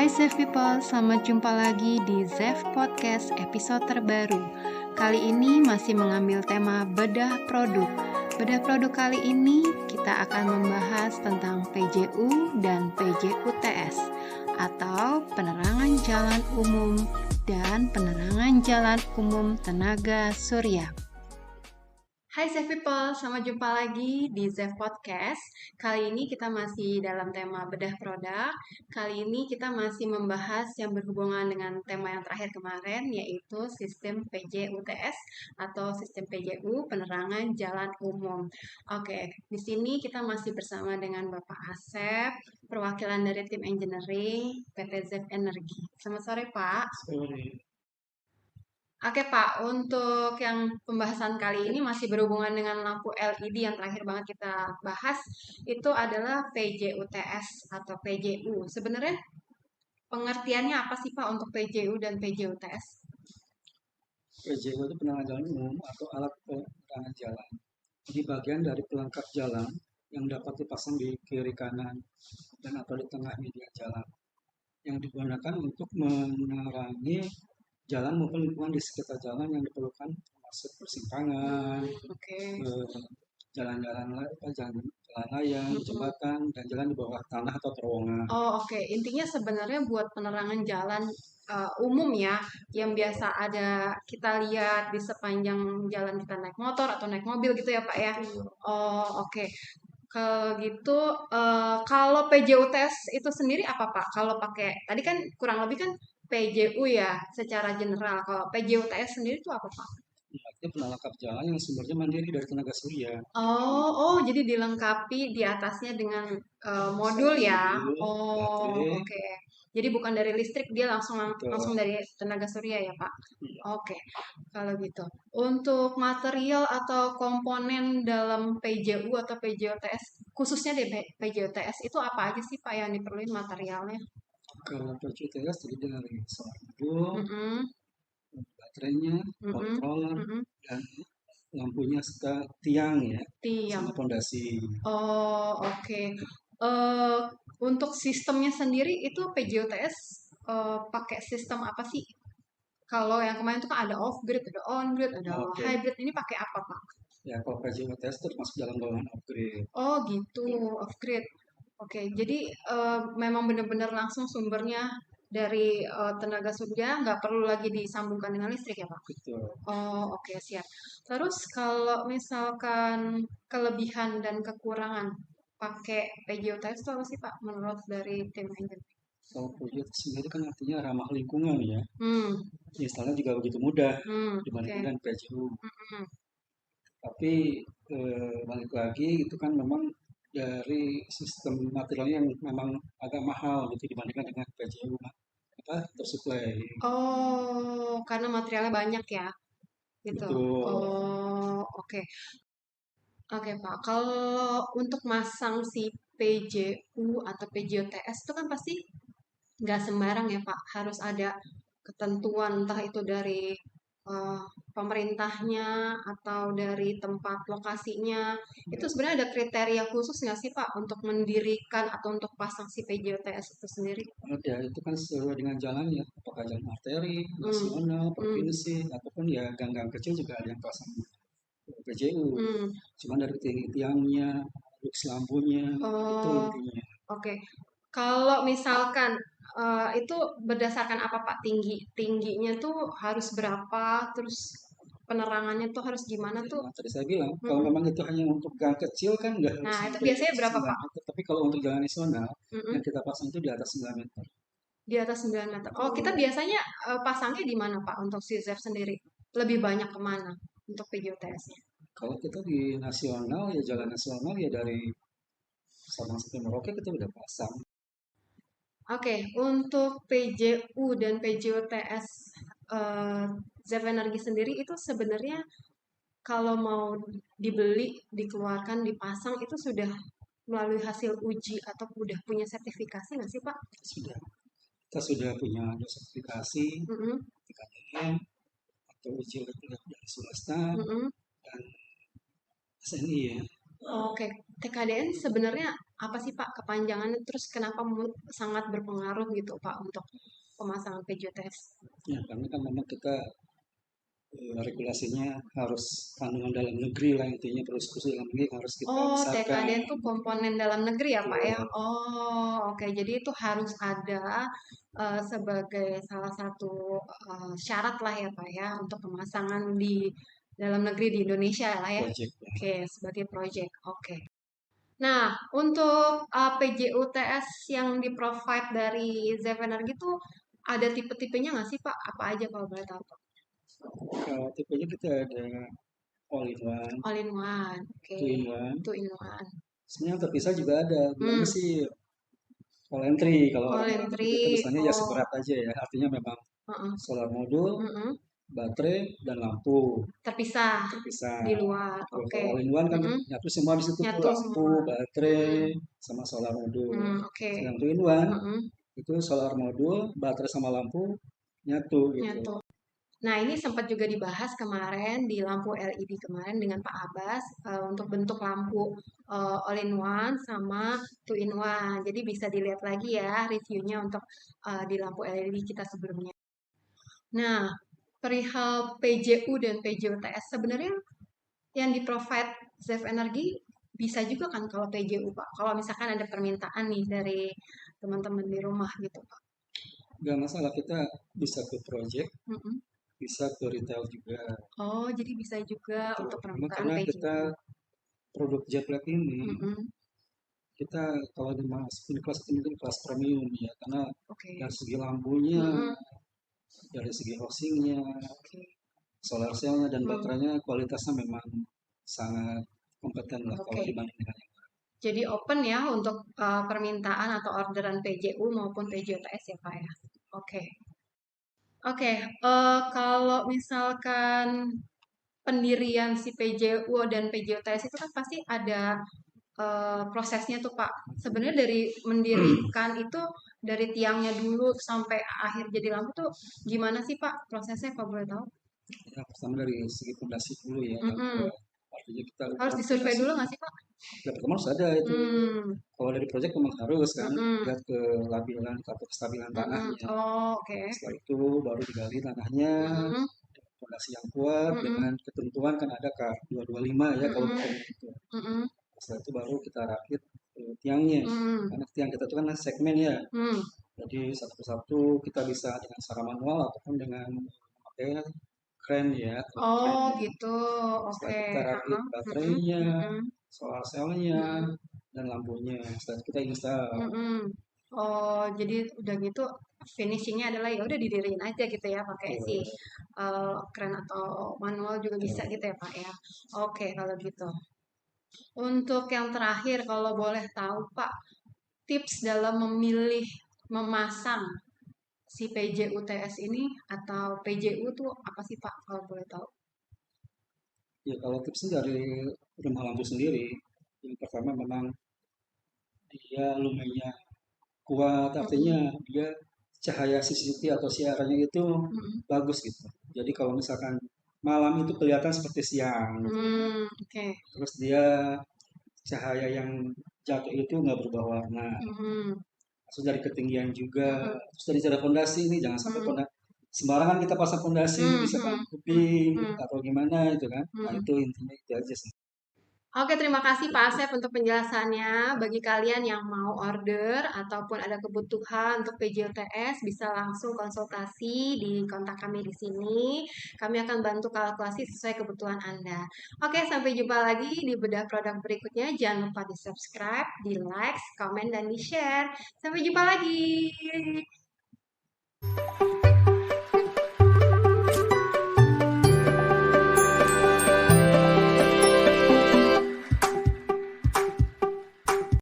Hai Zef People, selamat jumpa lagi di Zef Podcast episode terbaru. Kali ini masih mengambil tema bedah produk. Bedah produk kali ini kita akan membahas tentang PJU dan PJUTS atau penerangan jalan umum dan penerangan jalan umum tenaga surya. Hai Zef People, selamat jumpa lagi di Zef Podcast. Kali ini kita masih dalam tema bedah produk. Kali ini kita masih membahas yang berhubungan dengan tema yang terakhir kemarin, yaitu sistem PJUTS atau sistem PJU, penerangan jalan umum. Oke, di sini kita masih bersama dengan Bapak Asep, perwakilan dari tim engineering PT Zef Energi. Selamat sore Pak. Sorry. Oke Pak, untuk yang pembahasan kali ini masih berhubungan dengan lampu LED yang terakhir banget kita bahas, itu adalah PJUTS atau PJU. Sebenarnya pengertiannya apa sih Pak untuk PJU dan PJUTS? PJU itu penerangan jalan umum atau alat penerangan jalan. Ini bagian dari pelengkap jalan yang dapat dipasang di kiri kanan dan atau di tengah media jalan, yang digunakan untuk menerangi jalan maupun lingkungan di sekitar jalan yang diperlukan, termasuk persimpangan, Oke. jalan-jalan layang, jembatan, dan jalan di bawah tanah atau terowongan. Oh oke, intinya sebenarnya buat penerangan jalan umum ya, yang biasa ada kita lihat di sepanjang jalan kita naik motor atau naik mobil gitu ya Pak ya. Oh oke. Kalau gitu, kalau PJUTS itu sendiri apa Pak? Kalau pakai, tadi kan kurang lebih kan PJU ya, secara general. Kalau PJUTS sendiri itu apa Pak? Itu pelengkap jalan yang sumbernya mandiri dari tenaga surya. Oh, jadi dilengkapi di atasnya dengan modul ya. Oh, Baterai, oke. Jadi bukan dari listrik, dia langsung betul. dari tenaga surya ya Pak. Iya. Oke, kalau gitu. Untuk material atau komponen dalam PJU atau PJOTS, khususnya di PJOTS, itu apa aja sih Pak yang diperluin materialnya? Kalau PCTS terdiri dari solar modul, Mm-mm, baterainya, mm-mm, controller, mm-mm. dan lampunya serta tiang ya, Tiang. sama pondasi. Oh, oke. Eh, untuk sistemnya sendiri itu PJOTS pakai sistem apa sih? Kalau yang kemarin itu kan ada off grid, ada on grid, ada Oke, hybrid. Ini pakai apa Pak? ya kalau PCTS itu termasuk dalam golongan upgrade. Oh gitu, off grid. Oke, jadi memang benar-benar langsung sumbernya dari tenaga surya, nggak perlu lagi disambungkan dengan listrik ya Pak? Betul. Oh oke siap. Terus kalau misalkan kelebihan dan kekurangan pakai PJOTS itu apa sih Pak menurut dari tim engineering? Kalau PCTS sendiri kan artinya ramah lingkungan ya. Hmm, Instalnya juga begitu mudah oke. dibandingkan dengan PCU. Hmm, Tapi balik lagi itu kan memang dari sistem materialnya yang memang agak mahal gitu dibandingkan dengan PCU apa tersuplai. oh, karena materialnya banyak ya, gitu. Betul. Oh, oke. Oke Pak, kalau untuk masang si PJU atau PJOTS itu kan pasti nggak sembarang ya Pak, harus ada ketentuan entah itu dari eh, pemerintahnya atau dari tempat lokasinya. Itu sebenarnya ada kriteria khusus nggak sih Pak untuk mendirikan atau untuk pasang si PJOTS itu sendiri? Ada itu kan sesuai dengan jalannya, apakah jalan arteri, Hmm, nasional, hmm, provinsi, ataupun ya gang-gang kecil juga ada yang pasang PJU. hmm. Cuman dari tiang-tiangnya, lux lampunya, itu Oh, intinya. oke. Kalau misalkan itu berdasarkan apa Pak tingginya tuh harus berapa, terus penerangannya tuh harus gimana tuh? Nah, tadi saya bilang, kalau Mm-mm. memang itu hanya untuk gang kecil kan nggak harus Nah, itu sampai biasanya berapa 9 Pak? meter. Tapi kalau untuk jalan nasional, Mm-mm. yang kita pasang itu di atas 9 meter. Di atas 9 meter. Oh, kita biasanya pasangnya di mana Pak untuk si ZEP sendiri? Lebih banyak kemana untuk PJOTS-nya? Kalau kita di nasional, ya jalan nasional ya dari Sabang sampai Merauke kita udah pasang. Oke, untuk PJU dan PJOTS ZEP Energi sendiri itu sebenarnya kalau mau dibeli, dikeluarkan, dipasang itu sudah melalui hasil uji atau udah punya sertifikasi nggak sih Pak? Sudah, kita sudah punya sertifikasi, Mm-mm, 3M, atau uji dari swasta, mm-mm. dan SNI ya. Oke, TKDN sebenarnya apa sih Pak kepanjangannya? Terus kenapa sangat berpengaruh gitu Pak untuk pemasangan PJOTS? Ya, karena kan memang kita regulasinya harus kandungan dalam negeri lah, intinya produksi dalam negeri harus kita Oh, besarkan. TKDN tuh komponen dalam negeri ya Pak ya? Betul. Oh, oke. Jadi itu harus ada sebagai salah satu syarat lah ya Pak ya untuk pemasangan di dalam negeri di Indonesia lah ya. Project ya. Oke, sebagai project. Oke. Nah, untuk PJUTS yang di-provide dari ZEV Energy itu ada tipe-tipenya nggak sih Pak? Apa aja kalau boleh tahu Pak? Kalau tipenya kita ada all in one, All in one, oke. two in one. Two in one. Sebenarnya yang terpisah juga ada. Bilangnya Hmm, sih all entry. Kalau all in orang-orang itu kita three. misalnya ya Oh, seberat aja ya. Artinya memang heeh, solar modul, mm-mm. baterai, dan lampu Terpisah terpisah. di luar. Tuh, Oke. kalau all in one kan Mm-mm. nyatu semua di situ tuh Nyatu lampu, semua. Mm-mm. baterai, sama solar modul. Oke. Sedang two in one Mm-mm. itu solar modul, baterai sama lampu nyatu gitu. Nyatu. Nah, ini sempat juga dibahas kemarin di lampu LED kemarin dengan Pak Abbas untuk bentuk lampu all in one sama two in one. Jadi bisa dilihat lagi ya reviewnya untuk di lampu LED kita sebelumnya. Nah, perihal PJU dan PJUTS sebenarnya yang di-provide Zef Energy bisa juga kan kalau PJU Pak. Kalau misalkan ada permintaan nih dari teman-teman di rumah gitu Pak. Gak masalah, kita bisa ke project, Mm-mm. bisa ke retail juga. Oh, jadi bisa juga Betul. untuk Memang permintaan karena kita PJU. produk jet lag ini, Mm-mm. kita kalau dimasukin kelas itu mungkin kelas premium ya, karena Oke. dari segi lampunya, Mm-mm. dari segi housingnya, Oke. solar cellnya, dan Hmm. baterainya kualitasnya memang sangat kompeten lah kalau Oke. dibanding dengan yang lain. Jadi open ya untuk permintaan atau orderan PJU maupun PJOTS ya Pak ya. Oke. Oke. Kalau misalkan pendirian si PJU dan PJOTS itu kan pasti ada prosesnya tuh Pak. Sebenarnya dari mendirikan itu dari tiangnya dulu sampai akhir jadi lampu tuh gimana sih Pak prosesnya kalau boleh tahu? Ya, pertama dari segi fondasi dulu ya, Mm-mm. artinya kita Harus ukur disurvei fondasi. dulu nggak sih Pak? Ya, pertama harus ada itu. Hmm. Kalau dari project memang harus kan, Mm-mm. lihat ke labilan atau kestabilan Mm-mm. tanahnya. Oh, oke. Setelah itu baru digali tanahnya, Mm-mm. fondasi yang kuat Mm-mm. dengan ketentuan kan ada K225 ya kalau Mm-mm. beton itu. Mm-mm. Setelah itu baru kita rakit tiangnya. Mm-mm. Karena tiang kita itu kan segmen ya. Mm. Jadi satu persatu kita bisa dengan secara manual ataupun dengan memakai kren ya, kren Oh, ya. gitu. Setelah Oke. kita rakit Ha-ha. Mm-mm. baterainya, Mm-mm. solar cellnya, Mm-mm. dan lampunya. Setelah itu kita install. Mm-mm. Oh, jadi udah gitu finishingnya adalah ya udah didiriin aja gitu ya pakai si Betul, kren atau manual juga bisa betul. gitu ya Pak ya. Oke, kalau gitu. Untuk yang terakhir kalau boleh tahu Pak, tips dalam memilih memasang si PJUTS ini atau PJU tuh apa sih Pak kalau boleh tahu? Ya kalau tipsnya dari rumah lampu sendiri, yang pertama memang dia lumennya kuat, artinya Mm-mm. dia cahaya CCTV atau siarannya itu Mm-mm. bagus gitu. Jadi kalau misalkan malam itu kelihatan seperti siang gitu. Oke. Terus dia cahaya yang jatuh itu nggak berubah warna. Mm-mm. Terus dari ketinggian juga, Mm-mm. terus dari cara fondasi ini jangan sampai Mm-mm. sembarangan kita pasang fondasi bisa kan Mm-mm. kuping Mm-mm. atau gimana itu kan. Nah Mm-mm. itu intinya itu aja sih. Oke, terima kasih Pak Asep untuk penjelasannya. Bagi kalian yang mau order ataupun ada kebutuhan untuk PJLTS, bisa langsung konsultasi di kontak kami di sini. Kami akan bantu kalkulasi sesuai kebutuhan Anda. Oke, sampai jumpa lagi di bedah produk berikutnya. Jangan lupa di subscribe, di like, komen, dan di share. Sampai jumpa lagi.